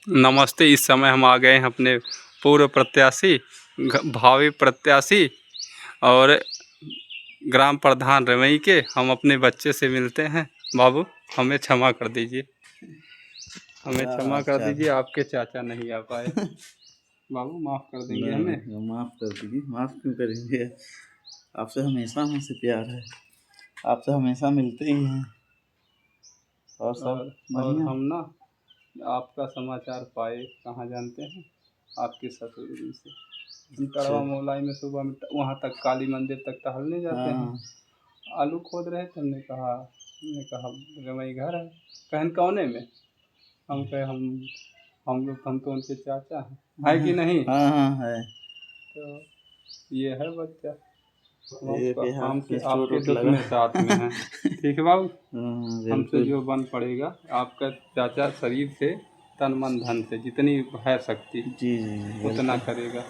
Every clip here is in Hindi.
नमस्ते। इस समय हम आ गए हैं अपने पूर्व प्रत्याशी, भावी प्रत्याशी और ग्राम प्रधान रमई के। हम अपने बच्चे से मिलते हैं। बाबू, हमें क्षमा कर दीजिए, हमें क्षमा कर दीजिए, आपके चाचा नहीं आ पाए। बाबू, माफ़ कर देंगे हमें? माफ़ कर दीजिए। माफ़ क्यों करेंगे, आपसे हमेशा हमसे प्यार है, आपसे हमेशा मिलते ही हैं। और सब और हम ना आपका समाचार पाए कहाँ जानते हैं? आपके ससुर से। हम तड़वा मोलाई में सुबह में वहाँ तक काली मंदिर तक टहलने जाते हैं। आलू खोद रहे थे, हमने कहा रमई घर है। कहन कौने में? हम कहे हम तो उनके चाचा हैं। है कि नहीं? हाँ है। तो ये है बच्चा, आपके दुख में साथ में है। ठीक है बाबू, हमसे जो बन पड़ेगा, आपका चाचा शरीर से, तन मन धन से जितनी है शक्ति जी उतना करेगा।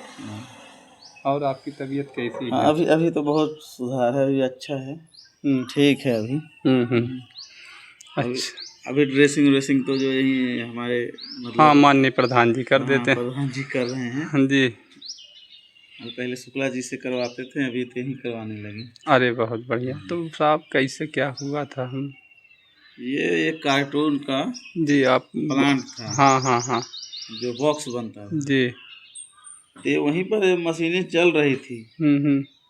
और आपकी तबीयत कैसी है? अभी तो बहुत सुधार है, अभी अच्छा है, ठीक है अभी। अच्छा, अभी ड्रेसिंग तो जो यही हमारे मतलब हाँ, माननीय प्रधान जी कर देते हैं। प्रधान जी कर रहे हैं। हाँ जी। पहले शुक्ला जी से करवाते थे, अभी तो यही करवाने लगे। अरे बहुत बढ़िया। तो साहब कैसे क्या हुआ था? हम ये एक कार्टून का जी आप प्लांट था। हाँ जो बॉक्स बनता था जी। तो वहीं पर मशीनें चल रही थी।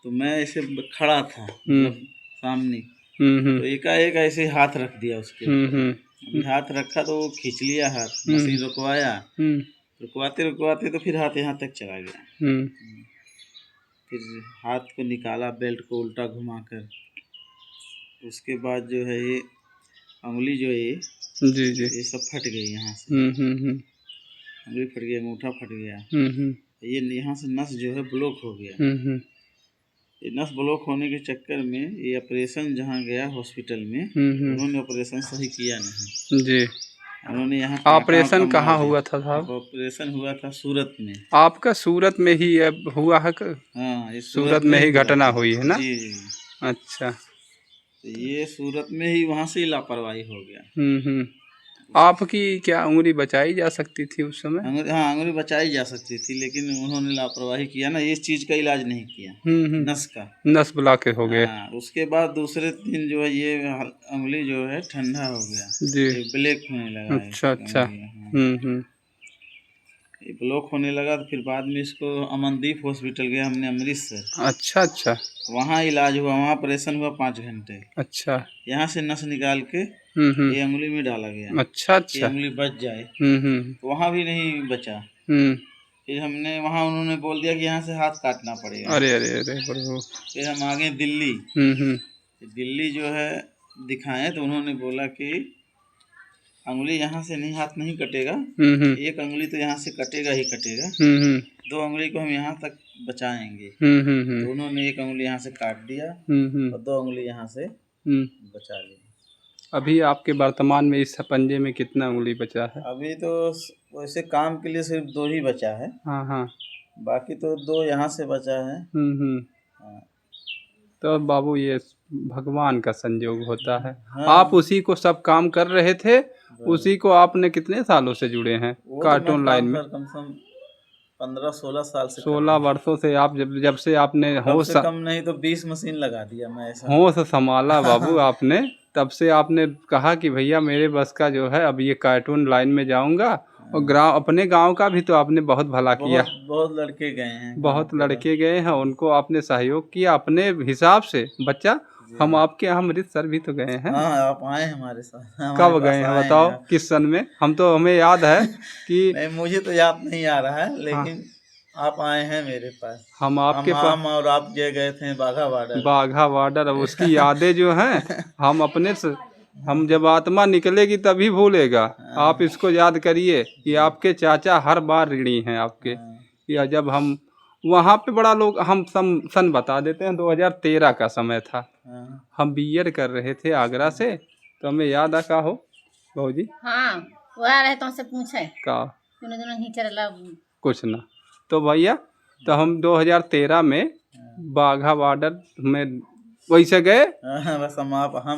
तो मैं ऐसे खड़ा था मतलब सामने। तो एकाएक ऐसे हाथ रख दिया उसके ऊपर। हाथ रखा तो वो खींच लिया हाथ, मशीन रुकवाया। रुकवाते तो फिर हाथ यहाँ तक चला गया। फिर हाथ को निकाला, बेल्ट को उल्टा घुमाकर। उसके बाद जो है ये उंगली जो है जी ये सब फट गई यहाँ से। उंगली फट गया, अंगूठा फट गया। ये यहाँ से नस जो है ब्लॉक हो गया। ये नस ब्लॉक होने के चक्कर में ये ऑपरेशन जहाँ गया हॉस्पिटल में, उन्होंने ऑपरेशन सही किया नहीं जी। उन्होंने यहाँ ऑपरेशन कहाँ हुआ था साहब? ऑपरेशन हुआ था सूरत में। आपका सूरत में ही अब हुआ है? हाँ, सूरत में ही घटना हुई है ना? जी। अच्छा, तो ये सूरत में ही वहाँ से लापरवाही हो गया। आपकी क्या उंगली बचाई जा सकती थी उस समय? हाँ, उंगली बचाई जा सकती थी, लेकिन उन्होंने लापरवाही किया ना, इस चीज़ का इलाज नहीं किया। नस का नस ब्लॉक हो गए। उसके बाद दूसरे दिन जो है ये उंगली जो है ठंडा हो गया जी, ब्लैक होने लगा। अच्छा। ये ब्लॉक होने लगा तो फिर बाद में इसको अमनदीप हॉस्पिटल गया हमने, अमृतसर। अच्छा। वहाँ इलाज हुआ, वहाँ ऑपरेशन हुआ 5 घंटे। अच्छा। यहाँ से नस निकाल के ये उंगली में डाला गया। अच्छा। ये उंगली बच जाए। तो वहाँ भी नहीं बचा। फिर हमने वहाँ उन्होंने बोल दिया कि यहाँ से हाथ काटना पड़ेगा। अरे अरे अरे प्रभु। फिर हम आ गए दिल्ली। दिल्ली जो है दिखाएं तो उन्होंने बोला कि उंगली यहाँ से नहीं, हाथ नहीं कटेगा। एक उंगली तो यहाँ से कटेगा ही कटेगा। 2 उंगली को हम यहाँ तक बचाएंगे। तो उन्होंने एक उंगली यहाँ से काट दिया और 2 उंगली यहाँ से बचा ली। अभी आपके वर्तमान में इस पंजे में कितना उंगली बचा है? अभी तो वैसे काम के लिए सिर्फ 2 ही बचा है। हाँ। बाकी तो 2 यहाँ से बचा है। हाँ। तो बाबू ये भगवान का संयोग होता है। हाँ। आप उसी को सब काम कर रहे थे, उसी को आपने कितने सालों से जुड़े हैं कार्टून लाइन में? कम से कम 15-16 साल से। 16 वर्षों से आप जब से आपने होश कम नहीं तो 20 मशीन लगा दिया मैं ऐसा। होश संभाला बाबू आपने, तब से आपने कहा कि भैया मेरे बस का जो है अब ये कार्टून लाइन में जाऊंगा। और अपने गांव का भी तो आपने बहुत भला किया। बहुत लड़के गए हैं। बहुत लड़के गए हैं, उनको आपने सहयोग किया अपने हिसाब से। बच्चा, हम आपके यहाँ अमृतसर भी तो गए हैं। हाँ, आप आए हमारे साथ। कब गए हैं बताओ, किस सन में? हमें याद है कि नहीं, मुझे तो याद नहीं आ रहा है, लेकिन आप आए हैं मेरे पास। हम आपके पास हम और आप गए थे बाघा बॉर्डर। अब उसकी यादें जो हैं हम जब आत्मा निकलेगी तभी भूलेगा। आप इसको याद करिए कि आपके चाचा हर बार ऋणी हैं आपके। या जब हम वहाँ पे बड़ा लोग, हम सन बता देते हैं, 2013 का समय था। हम बीएड कर रहे थे आगरा से, तो हमें याद आका हो बहू जी? हाँ, वो आ रहे तो हमसे पूछे का दोनों ही चला कुछ ना। तो भैया, तो हम 2013 में बाघा बॉर्डर में वैसे गए। बस हम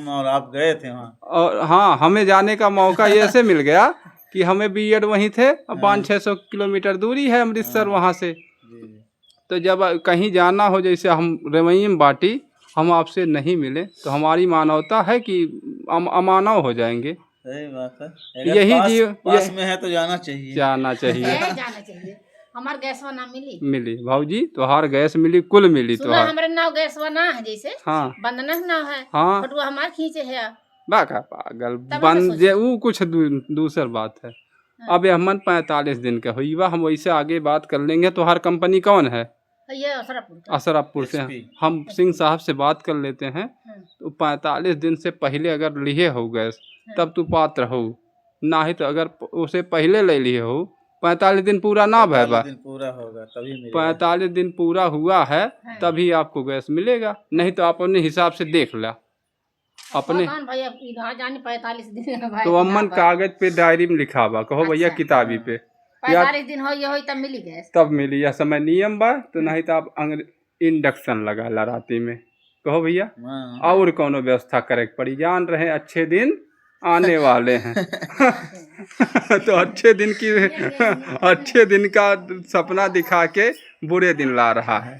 और आप गए थे वहाँ। और हाँ, हमें जाने का मौका ये ऐसे मिल गया कि हमें बीएड वहीं थे, अब 500-600 किलोमीटर दूरी है अमृतसर वहाँ से। तो जब कहीं जाना हो, जैसे हम रेवई में बाटी, हम आपसे नहीं मिले तो हमारी मानवता है कि अमानव हो जाएंगे। सही बात है। अगर यही पास में है तो जाना चाहिए। जाना चाहिए। जाना चाहिए। हमार गैसवा ना मिली मिली भाऊजी, तोहार गैस मिली, कुल मिली सुना तोहार। हमारे नाव गैसवा ना है, जैसे हाँ बंदना नाव है, हाँ, फोटो हमार खींचे है। बाका पागल तब बन ना जे वो कुछ दूसर बात है। अब हमन 45 दिन का हुई, हम वैसे आगे बात कर लेंगे। तो हर कंपनी कौन है? ये असरापुर का। असरापुर से हम सिंह साहब से बात कर लेते हैं। तो 45 दिन से पहले अगर लिए हो गैस तब तू पात्र हो, ना ही तो अगर उसे पहले ले लिए हो, 45 दिन पूरा ना भय बा, 45 दिन पूरा होगा तभी मिलेगा। 45 दिन पूरा हुआ है तभी आपको गैस मिलेगा, नहीं तो आप अपने हिसाब से देख ला अपने। भैया इधर जाने 45 दिन भाई। तो अमन कागज पे डायरी में लिखा बा, कहो भैया किताबी पे 45 दिन हो ये हो तब मिली गैस, तब मिली। या समय नियम बा तो नहीं तो आप इंडक्शन लगा ला राती में, कहो भैया और कोनो व्यवस्था करे पड़ी। जान रहे अच्छे दिन आने वाले हैं। तो अच्छे दिन का सपना दिखा के बुरे दिन ला रहा है।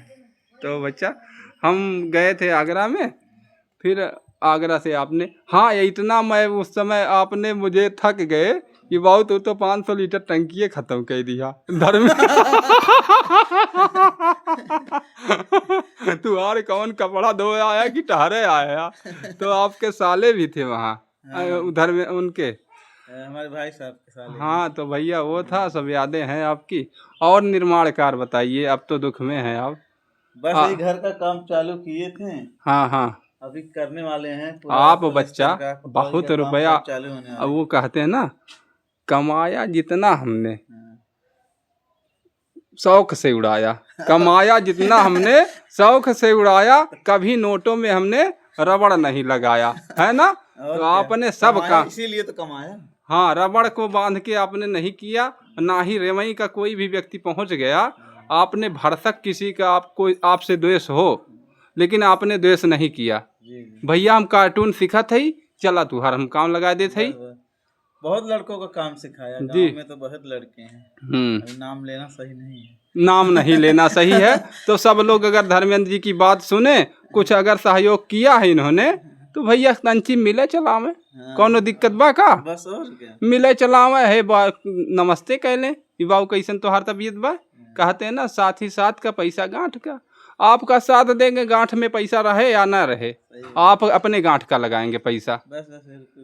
तो बच्चा हम गए थे आगरा में, फिर आगरा से आपने, हाँ इतना मैं उस समय आपने मुझे थक गए कि बाबू तू तो 500 लीटर टंकी ख़त्म कर दिया धर्म। तू और कौन कपड़ा धो आया कि टहरे आया? तो आपके साले भी थे वहाँ उधर में उनके, हमारे भाई साहब के साले। हाँ तो भैया वो था, सब यादें हैं आपकी। और निर्माण कार्य बताइए, अब तो दुख में हैं आप। बस यही घर का काम चालू किए थे। हाँ हाँ, अभी करने वाले हैं। आप बच्चा बहुत रुपया, चालू होने अब वो कहते हैं ना, कमाया जितना हमने शौक से उड़ाया, कमाया जितना हमने शौक से उड़ाया, कभी नोटों में हमने रबड़ नहीं लगाया, है ना? तो आपने सब काम, इसीलिए तो कमाया। हाँ, रबड़ को बांध के आपने नहीं किया, ना ही रेवई का कोई भी व्यक्ति पहुंच गया आपने भरसक किसी का आपको आपसे द्वेष हो, लेकिन आपने द्वेष नहीं किया। भैया हम कार्टून सीखा थे, चला तू हर हम काम लगा दे थे। बहुत लड़कों का काम सिखाया गाँव में, तो बहुत लड़के हैं। नाम लेना सही नहीं है, नाम नहीं लेना सही है। तो सब लोग अगर धर्मेंद्र जी की बात सुने, कुछ अगर सहयोग किया है इन्होंने, तो भैया तंची मिले चलावे, कौनो दिक्कत बा का? बस और क्या, मिले चलावे है। नमस्ते कह लें कि बाबू कैसन तोहार तबीयत बा? कहते हैं ना, साथ ही साथ का पैसा गांठ का। आपका साथ देंगे, गांठ में पैसा रहे या ना रहे, आप अपने गांठ का लगाएंगे पैसा। बस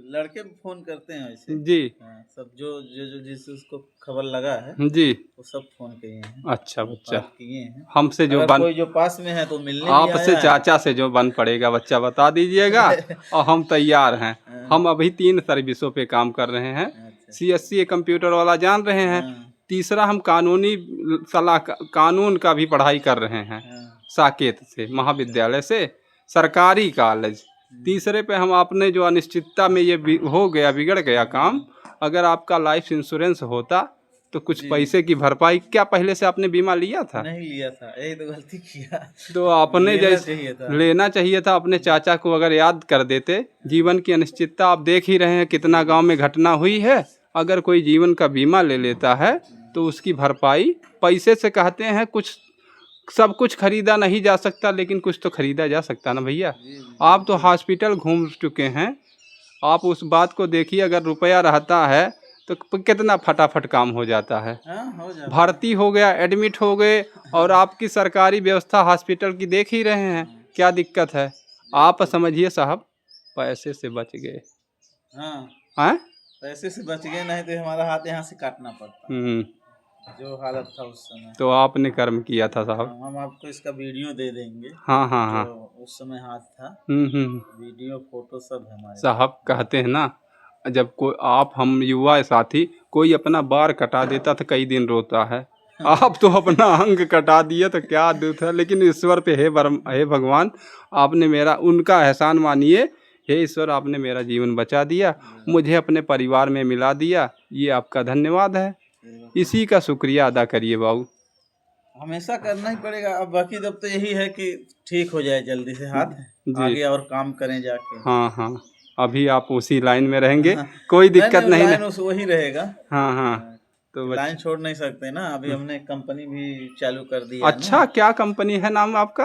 लड़के फोन करते हैं वैसे जी। सब जो जिस उसको खबर लगा है जी, वो सब फोन किए हैं। अच्छा बच्चा, किए हैं हमसे जो कोई जो पास में है तो मिलने आपसे चाचा से जो बन पड़ेगा बच्चा बता दीजिएगा। और हम तैयार हैं। हम अभी 3 सर्विसों पे काम कर रहे हैं। CSC कंप्यूटर वाला जान रहे हैं, तीसरा हम कानूनी सलाह कानून का भी पढ़ाई कर रहे हैं साकेत से, महाविद्यालय से, सरकारी कॉलेज। तीसरे पे हम आपने जो अनिश्चितता में ये हो गया, बिगड़ गया काम, अगर आपका लाइफ इंश्योरेंस होता तो कुछ पैसे की भरपाई, क्या पहले से आपने बीमा लिया था? नहीं लिया था, यही तो गलती किया। तो आपने जैसे लेना चाहिए था, अपने चाचा को अगर याद कर देते। जीवन की अनिश्चितता आप देख ही रहे हैं, कितना गांव में घटना हुई है। अगर कोई जीवन का बीमा ले लेता है तो उसकी भरपाई पैसे से, कहते हैं कुछ सब कुछ खरीदा नहीं जा सकता, लेकिन कुछ तो खरीदा जा सकता ना भैया। आप तो हॉस्पिटल घूम चुके हैं, आप उस बात को देखिए। अगर रुपया रहता है तो कितना फटाफट काम हो जाता है। भर्ती हो गया, एडमिट हो गए, और आपकी सरकारी व्यवस्था हॉस्पिटल की देख ही रहे हैं क्या दिक्कत है। आप समझिए साहब, पैसे से बच गए। हाँ, पैसे से बच गए, नहीं तो हमारा हाथ यहाँ से काटना पड़ता। जो हालत था उस समय, तो आपने कर्म किया था साहब। हम आपको इसका वीडियो दे देंगे। हाँ हाँ हाँ, उस समय हाथ था। वीडियो फोटो सब है हमारे साहब। कहते हैं ना, जब कोई हम युवा साथी कोई अपना बार कटा देता था, कई दिन रोता है। आप तो अपना अंग कटा दिए तो क्या दुख है। लेकिन ईश्वर पे हे भगवान, आपने मेरा, उनका एहसान मानिए। हे ईश्वर, आपने मेरा जीवन बचा दिया, मुझे अपने परिवार में मिला दिया, ये आपका धन्यवाद है। इसी का शुक्रिया अदा करिए बाबू। हमेशा करना ही पड़ेगा। अब बाकी तब तो यही है कि ठीक हो जाए जल्दी से हाथ, आगे और काम करें जाके। हाँ हाँ, अभी आप उसी लाइन में रहेंगे, कोई दिक्कत नहीं लाइन वही रहेगा। हाँ हाँ, तो लाइन छोड़ नहीं सकते ना। अभी हमने कंपनी भी चालू कर दी है। अच्छा, क्या कंपनी है नाम आपका?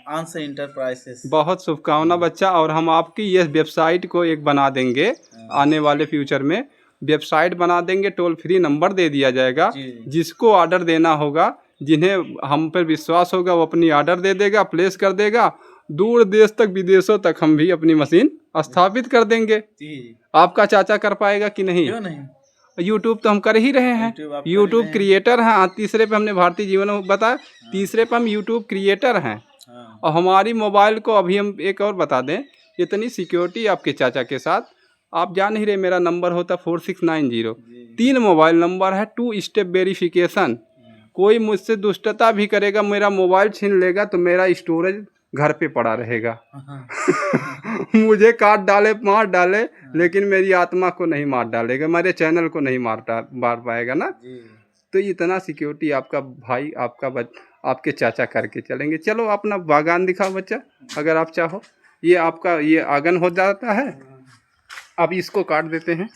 आंस इंटरप्राइजेस। बहुत शुभकामना बच्चा। और हम आपकी ये वेबसाइट को एक बना देंगे, आने वाले फ्यूचर में वेबसाइट बना देंगे, टोल फ्री नंबर दे दिया जाएगा। जिसको ऑर्डर देना होगा, जिन्हें हम पर विश्वास होगा, वो अपनी ऑर्डर दे देगा, प्लेस कर देगा। दूर देश तक, विदेशों तक हम भी अपनी मशीन स्थापित कर देंगे। आपका चाचा कर पाएगा कि नहीं? क्यों नहीं? यूट्यूब तो हम कर ही रहे हैं, यूट्यूब क्रिएटर हैं। तीसरे पे हमने भारतीय जीवन में बताया, तीसरे पे हम यूट्यूब क्रिएटर हैं। और हमारी मोबाइल को अभी हम एक और बता दें, इतनी सिक्योरिटी आपके चाचा के साथ, आप जान ही रहे, मेरा नंबर होता 4690। 3 मोबाइल नंबर है, 2 स्टेप वेरिफिकेशन। कोई मुझसे दुष्टता भी करेगा, मेरा मोबाइल छीन लेगा तो मेरा स्टोरेज घर पे पड़ा रहेगा। मुझे काट डाले, मार डाले, लेकिन मेरी आत्मा को नहीं मार डालेगा, मेरे चैनल को नहीं मार पाएगा ना। तो इतना सिक्योरिटी आपका भाई, आपके चाचा करके चलेंगे। चलो अपना बागान दिखाओ बच्चा, अगर आप चाहो। ये आपका ये आंगन हो जाता है। अब इसको काट देते हैं।